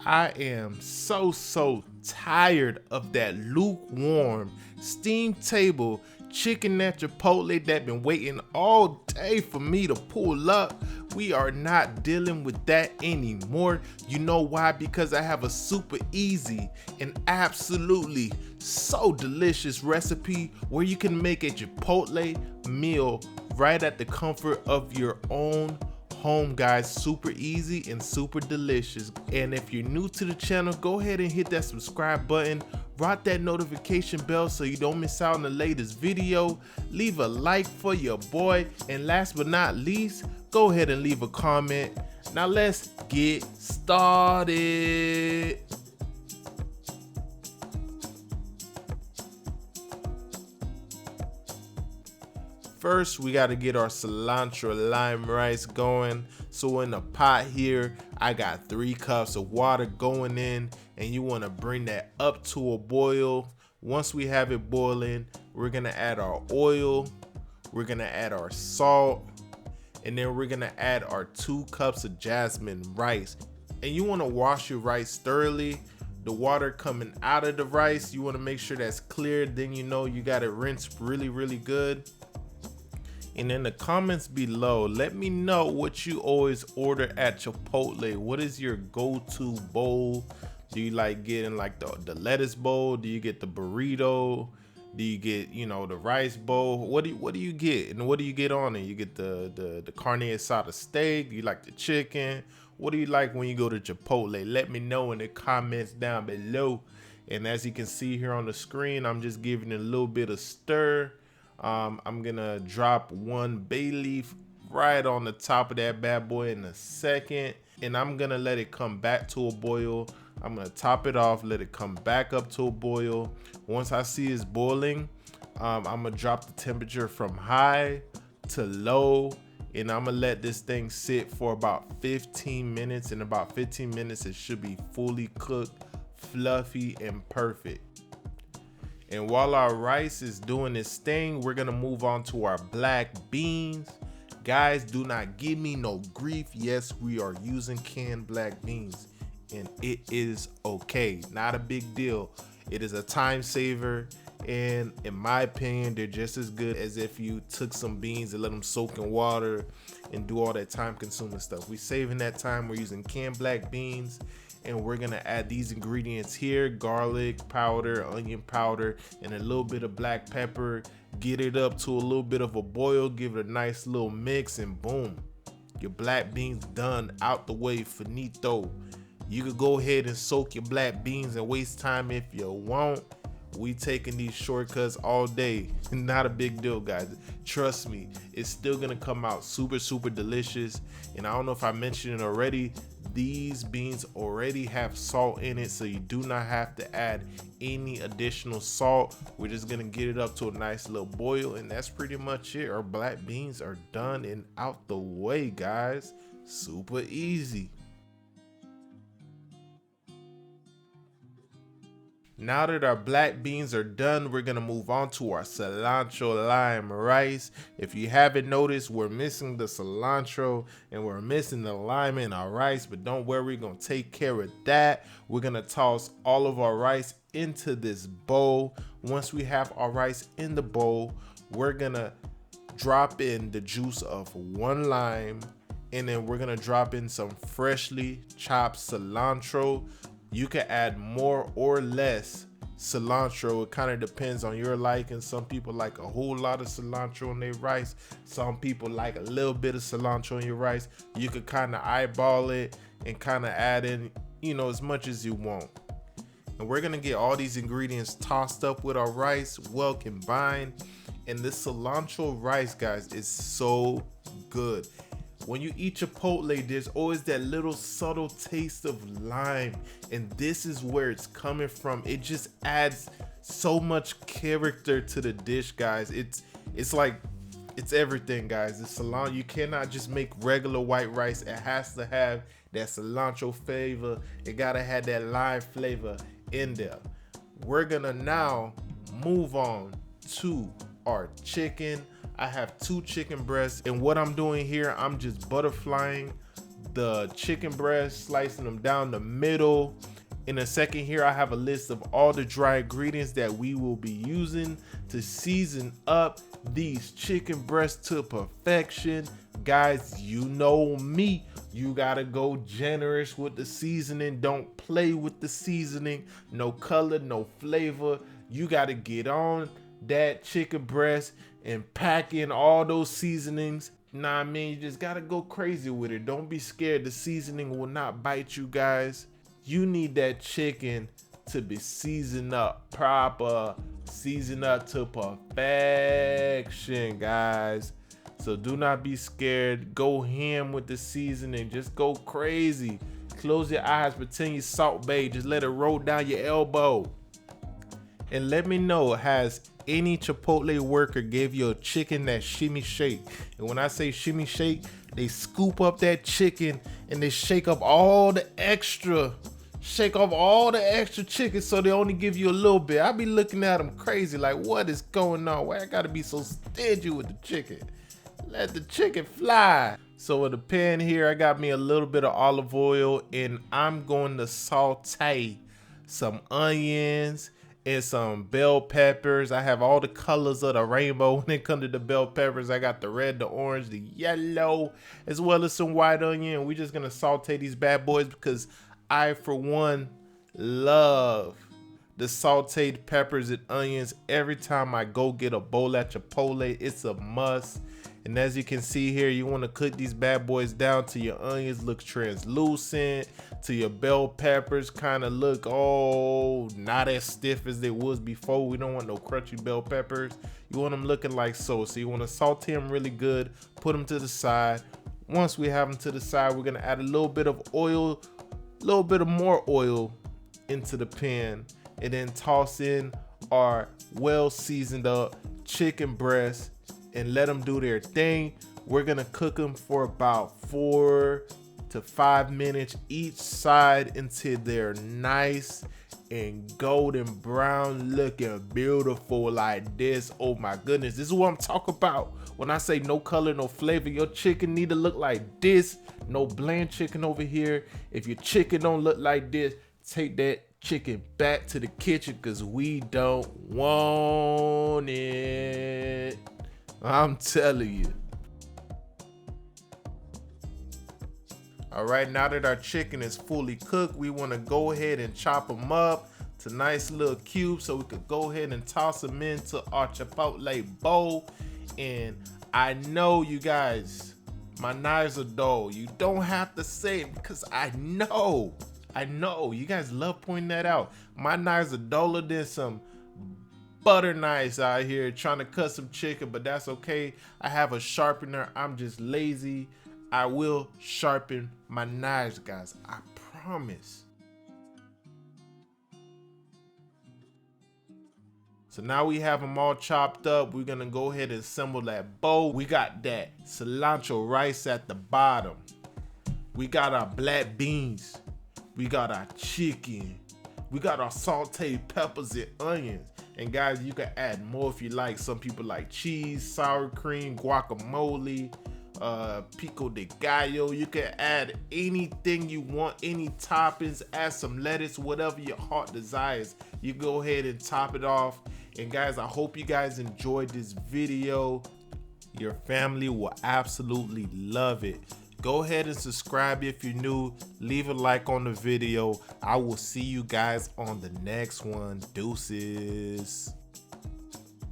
I am so tired of that lukewarm steam table chicken at Chipotle that been waiting all day for me to pull up. We are not dealing with that anymore. You know why? Because I have a super easy and absolutely so delicious recipe where you can make a Chipotle meal right at the comfort of your own home, guys. Super easy and super delicious. And if you're new to the channel, go ahead and hit that subscribe button, rock that notification bell so you don't miss out on the latest video. Leave a like for your boy, and last but not least, go ahead and leave a comment. Now let's get started. First, we got to get our cilantro lime rice going. So in the pot here, I got 3 cups of water going in, and you want to bring that up to a boil. Once we have it boiling, we're going to add our oil, we're going to add our salt, and then we're going to add our 2 cups of jasmine rice. And you want to wash your rice thoroughly. The water coming out of the rice, you want to make sure that's clear. Then you know you got it rinsed really good. And in the comments below, let me know what you always order at Chipotle. What is your go-to bowl? Do you like getting like the lettuce bowl? Do you get the burrito? Do you get, you know, the rice bowl? What do you get? And what do you get on it? You get the carne asada steak? Do you like the chicken? What do you like when you go to Chipotle? Let me know in the comments down below. And as you can see here on the screen, I'm just giving it a little bit of stir. I'm gonna drop 1 bay leaf right on the top of that bad boy in a second, and I'm gonna let it come back to a boil. I'm gonna top it off, let it come back up to a boil. Once I see it's boiling, I'm gonna drop the temperature from high to low, and I'm gonna let this thing sit for about 15 minutes. In about 15 minutes, it should be fully cooked, fluffy, and perfect. And while our rice is doing its thing, we're gonna move on to our black beans. Guys, do not give me no grief. Yes, we are using canned black beans, and it is okay. Not a big deal. It is a time saver, and in my opinion, they're just as good as if you took some beans and let them soak in water and do all that time-consuming stuff. We're saving that time. We're using canned black beans. And we're gonna add these ingredients here: garlic powder, onion powder, and a little bit of black pepper. Get it up to a little bit of a boil, give it a nice little mix, and boom, your black beans done, out the way, finito. You could go ahead and soak your black beans and waste time if you want. We taking these shortcuts all day. Not a big deal, guys. Trust me, it's still gonna come out super delicious. And I don't know if I mentioned it already, these beans already have salt in it, so you do not have to add any additional salt. We're just gonna get it up to a nice little boil, and that's pretty much it. Our black beans are done and out the way, guys. Super easy. Now that our black beans are done, we're gonna move on to our cilantro lime rice. If you haven't noticed, we're missing the cilantro and we're missing the lime in our rice, but don't worry, we're gonna take care of that. We're gonna toss all of our rice into this bowl. Once we have our rice in the bowl, we're gonna drop in the juice of 1 lime, and then we're gonna drop in some freshly chopped cilantro. You can add more or less cilantro. It kind of depends on your liking. Some people like a whole lot of cilantro in their rice. Some people like a little bit of cilantro in your rice. You could kind of eyeball it and kind of add in, you know, as much as you want. And we're gonna get all these ingredients tossed up with our rice, well combined. And this cilantro rice, guys, is so good. When you eat Chipotle, there's always that little subtle taste of lime, and this is where it's coming from. It just adds so much character to the dish, guys. It's like, it's everything, guys. The cilantro, you cannot just make regular white rice. It has to have that cilantro flavor. It gotta have that lime flavor in there. We're gonna now move on to our chicken. I have 2 chicken breasts, and what I'm doing here, I'm just butterflying the chicken breast, slicing them down the middle. In a second here, I have a list of all the dry ingredients that we will be using to season up these chicken breasts to perfection. Guys, you know me. You gotta go generous with the seasoning. Don't play with the seasoning. No color, no flavor. You gotta get on that chicken breast and pack in all those seasonings. Nah, I mean, you just gotta go crazy with it. Don't be scared. The seasoning will not bite you, guys. You need that chicken to be seasoned up proper, seasoned up to perfection, guys. So do not be scared. Go ham with the seasoning. Just go crazy. Close your eyes, pretend you Salt Bae. Just let it roll down your elbow. And let me know, has any Chipotle worker gave you a chicken that shimmy shake? And when I say shimmy shake, they scoop up that chicken and they shake up all the extra. Shake off all the extra chicken so they only give you a little bit. I be looking at them crazy like, what is going on? Why I gotta be so stingy with the chicken? Let the chicken fly. So in the pan here, I got me a little bit of olive oil and I'm going to saute some onions and some bell peppers. I have all the colors of the rainbow when it comes to the bell peppers. I got the red, the orange, the yellow, as well as some white onion. And we're just gonna saute these bad boys because I, for one, love the sauteed peppers and onions. Every time I go get a bowl at Chipotle, it's a must. And as you can see here, you want to cook these bad boys down till your onions look translucent, till your bell peppers kind of look, oh, not as stiff as they was before. We don't want no crunchy bell peppers. You want them looking like so. So you want to saute them really good, put them to the side. Once we have them to the side, we're going to add a little bit of oil, a little bit of more oil into the pan, and then toss in our well seasoned up chicken breast and let them do their thing. We're gonna cook them for about 4 to 5 minutes each side until they're nice and golden brown, looking beautiful like this. Oh my goodness, this is what I'm talking about when I say no color, no flavor. Your chicken need to look like this. No bland chicken over here. If your chicken don't look like this, take that chicken back to the kitchen because we don't want it. I'm telling you. All right, now that our chicken is fully cooked, we want to go ahead and chop them up to nice little cubes so we could go ahead and toss them into our Chipotle bowl. And I know you guys, my knives are dull. You don't have to say it because I know you guys love pointing that out. My knives are duller than some butter knives out here trying to cut some chicken, but that's okay. I have a sharpener. I'm just lazy. I will sharpen my knives, guys. I promise. So now we have them all chopped up. We're gonna go ahead and assemble that bowl. We got that cilantro rice at the bottom. We got our black beans. We got our chicken. We got our sauteed peppers and onions. And guys, you can add more if you like. Some people like cheese, sour cream, guacamole, pico de gallo. You can add anything you want, any toppings, add some lettuce, whatever your heart desires. You go ahead and top it off. And guys, I hope you guys enjoyed this video. Your family will absolutely love it. Go ahead and subscribe if you're new. Leave a like on the video. I will see you guys on the next one. Deuces.